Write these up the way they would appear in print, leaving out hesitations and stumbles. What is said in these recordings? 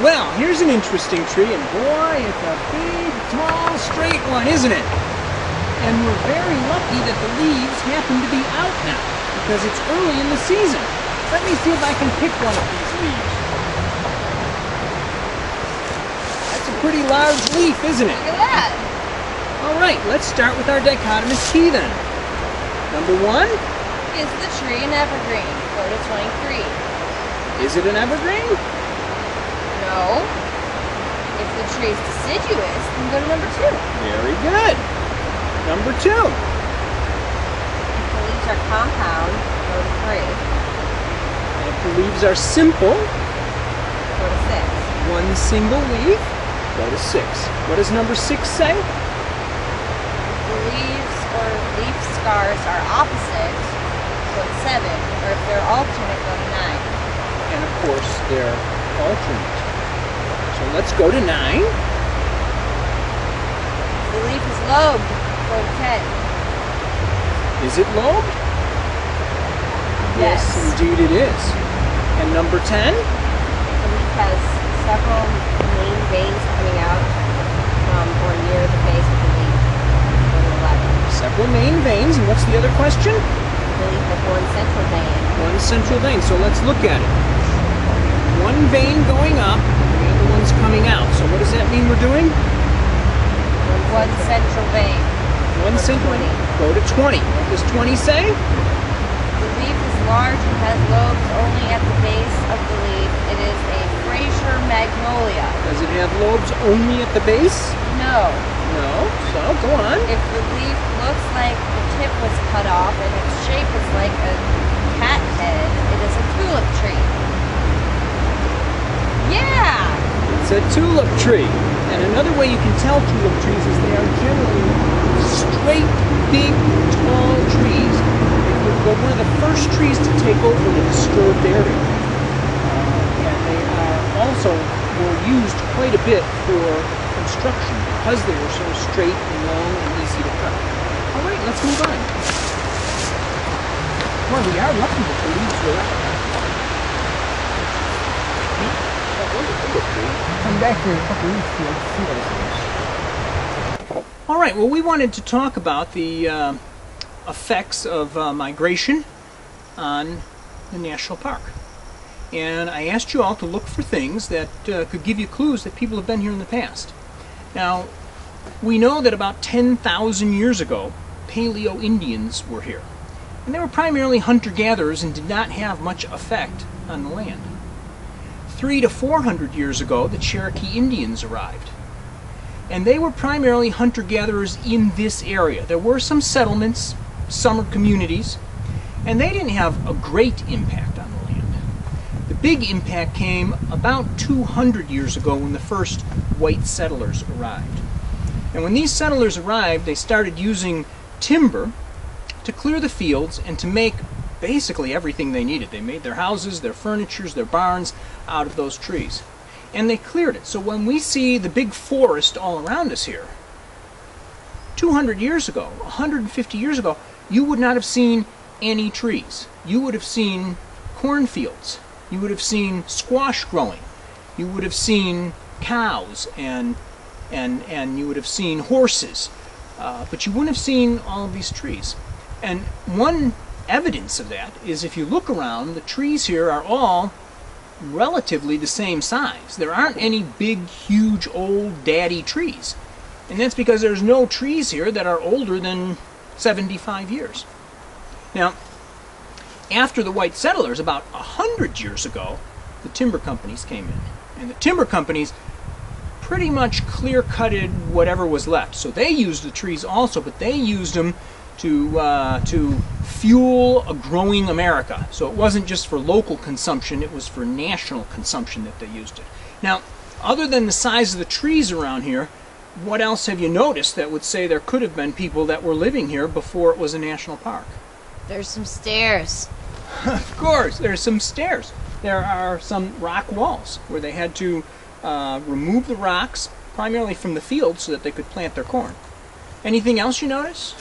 Well, here's an interesting tree, and boy, it's a big, tall, straight one, isn't it? And we're very lucky that the leaves happen to be out now, because it's early in the season. Let me see if I can pick one of these leaves. That's a pretty large leaf, isn't it? Look at that. All right, let's start with our dichotomous key then. Number 1. Is the tree an evergreen? Go to 23. Is it an evergreen? No. If the tree is deciduous, then go to number 2. Very good. Number 2. If the leaves are compound, go to 3. And if the leaves are simple, Go to 6. one single leaf, go to 6. What does number 6 say? If the leaves or leaf scars are opposite, go to 7. Or if they're alternate, go to 9. And of course, they're alternate. So let's go to 9. If the leaf is lobed, go to 10. Is it lobed? Yes. Indeed it is. And number 10? The leaf has several main veins coming out from or near the base of the leaf. Go to 11. Several main veins. And what's the other question? The leaf has one central vein. One central vein. So let's look at it. One vein going up, the other one's coming out. So what does that mean we're doing? One central vein. One central vein. Go to 20. What does 20 say? The leaf is large and has lobes only at the base of the leaf. It is a Fraser magnolia. Does it have lobes only at the base? No. No. So go on. If the leaf looks like the tip was cut off and its shape is like a cat head, it is a tulip tree. Yeah! It's a tulip tree. And another way you can tell tulip trees is they are generally straight, big, tall trees. They're one of the first trees to take over the disturbed area. And they are also were used quite a bit for construction because they were so straight and long and easy to cut. All right, let's move on. Well, we are lucky that the leaves were out. Come back here in a couple weeks to see those things. All right, well, we wanted to talk about the effects of migration on the national park. And I asked you all to look for things that could give you clues that people have been here in the past. Now, we know that about 10,000 years ago, Paleo-Indians were here. And they were primarily hunter-gatherers and did not have much effect on the land. 300 to 400 years ago, the Cherokee Indians arrived. And they were primarily hunter-gatherers in this area. There were some settlements, summer communities, and they didn't have a great impact on the land. The big impact came about 200 years ago when the first white settlers arrived. And when these settlers arrived, they started using timber to clear the fields and to make basically everything they needed. They made their houses, their furnitures, their barns out of those trees. And they cleared it. So when we see the big forest all around us here, 200 years ago, 150 years ago, you would not have seen any trees. You would have seen cornfields. You would have seen squash growing. You would have seen cows and you would have seen horses. But you wouldn't have seen all of these trees. And one evidence of that is if you look around, the trees here are all relatively the same size. There aren't any big, huge, old daddy trees. And that's because there's no trees here that are older than 75 years. Now, after the white settlers, about 100 years ago, the timber companies came in. And the timber companies pretty much clear-cutted whatever was left. So they used the trees also, but they used them to fuel a growing America. So it wasn't just for local consumption, it was for national consumption that they used it. Now, other than the size of the trees around here, what else have you noticed that would say there could have been people that were living here before it was a national park? There's some stairs. Of course, there's some stairs. There are some rock walls where they had to remove the rocks, primarily from the field, so that they could plant their corn. Anything else you notice?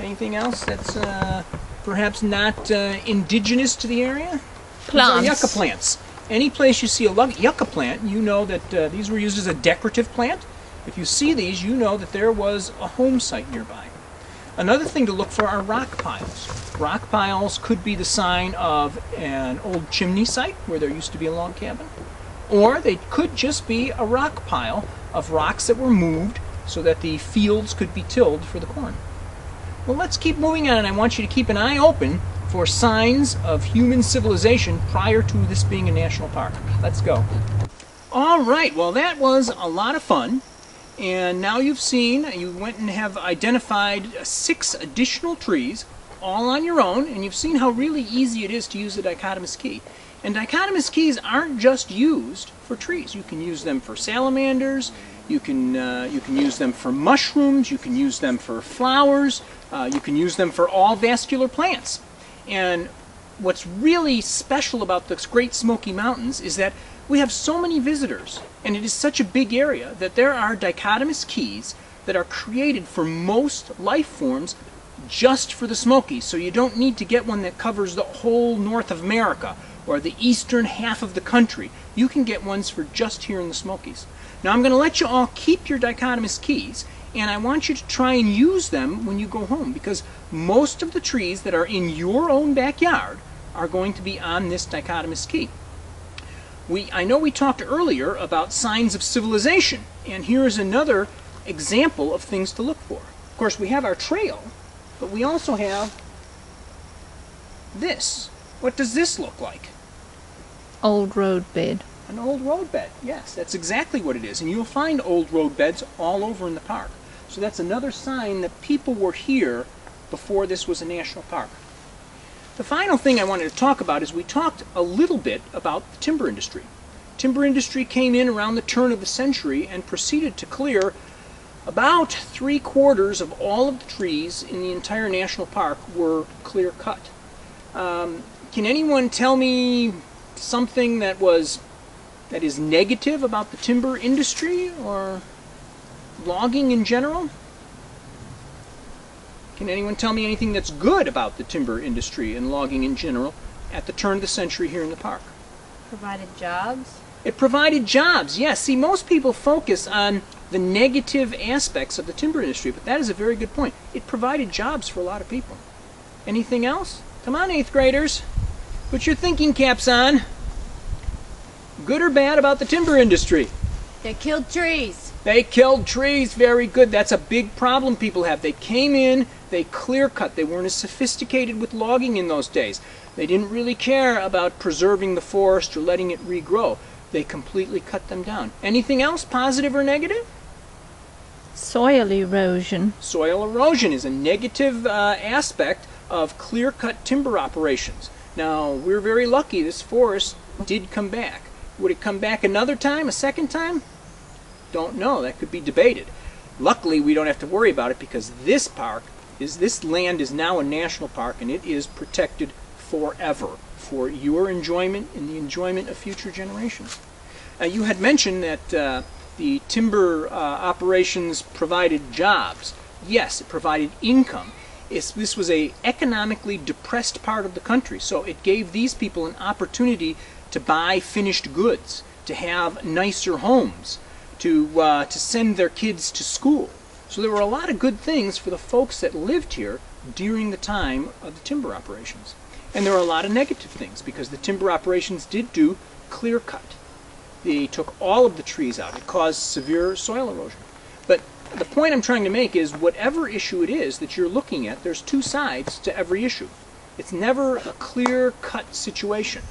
Anything else that's perhaps not indigenous to the area? Plants. These are yucca plants. Any place you see a yucca plant, you know that these were used as a decorative plant. If you see these, you know that there was a home site nearby. Another thing to look for are rock piles. Rock piles could be the sign of an old chimney site where there used to be a log cabin, or they could just be a rock pile of rocks that were moved so that the fields could be tilled for the corn. Well, let's keep moving on, and I want you to keep an eye open for signs of human civilization prior to this being a national park. Let's go. All right, well, that was a lot of fun. And now you went and have identified 6 additional trees, all on your own, and you've seen how really easy it is to use a dichotomous key. And dichotomous keys aren't just used for trees. You can use them for salamanders, you can use them for mushrooms, you can use them for flowers, you can use them for all vascular plants. And what's really special about the Great Smoky Mountains is that we have so many visitors, and it is such a big area that there are dichotomous keys that are created for most life forms just for the Smokies. So you don't need to get one that covers the whole North of America or the eastern half of the country. You can get ones for just here in the Smokies. Now I'm going to let you all keep your dichotomous keys, and I want you to try and use them when you go home, because most of the trees that are in your own backyard are going to be on this dichotomous key. I know we talked earlier about signs of civilization, and here is another example of things to look for. Of course, we have our trail, but we also have this. What does this look like? Old road bed. An old road bed, yes, that's exactly what it is. And you'll find old road beds all over in the park. So that's another sign that people were here before this was a national park. The final thing I wanted to talk about is we talked a little bit about the timber industry. Timber industry came in around the turn of the century and proceeded to clear about 3/4 of all of the trees in the entire national park were clear cut. Can anyone tell me something that is negative about the timber industry or logging in general? Can anyone tell me anything that's good about the timber industry and logging in general at the turn of the century here in the park? Provided jobs? It provided jobs, yes. See, most people focus on the negative aspects of the timber industry, but that is a very good point. It provided jobs for a lot of people. Anything else? Come on, 8th graders. Put your thinking caps on. Good or bad about the timber industry? They killed trees. They killed trees. Very good. That's a big problem people have. They came in, they clear cut. They weren't as sophisticated with logging in those days. They didn't really care about preserving the forest or letting it regrow. They completely cut them down. Anything else, positive or negative? Soil erosion. Soil erosion is a negative aspect of clear-cut timber operations. Now, we're very lucky this forest did come back. Would it come back another time, a second time? Don't know. That could be debated. Luckily, we don't have to worry about it because this land is now a national park, and it is protected forever for your enjoyment and the enjoyment of future generations. You had mentioned that the timber operations provided jobs. Yes, it provided income. This was an economically depressed part of the country, so it gave these people an opportunity to buy finished goods, to have nicer homes, to send their kids to school. So there were a lot of good things for the folks that lived here during the time of the timber operations. And there were a lot of negative things because the timber operations did do clear cut. They took all of the trees out. It caused severe soil erosion. But the point I'm trying to make is whatever issue it is that you're looking at, there's two sides to every issue. It's never a clear-cut situation.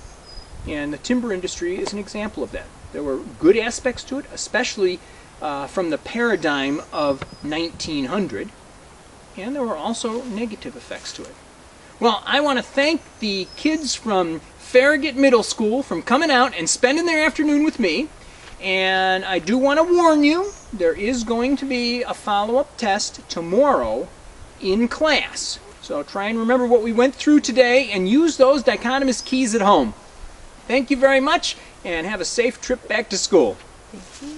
And the timber industry is an example of that. There were good aspects to it, especially from the paradigm of 1900, and there were also negative effects to it. Well, I want to thank the kids from Farragut Middle School for coming out and spending their afternoon with me. And I do want to warn you, there is going to be a follow-up test tomorrow in class. So try and remember what we went through today and use those dichotomous keys at home. Thank you very much, and have a safe trip back to school. Thank you.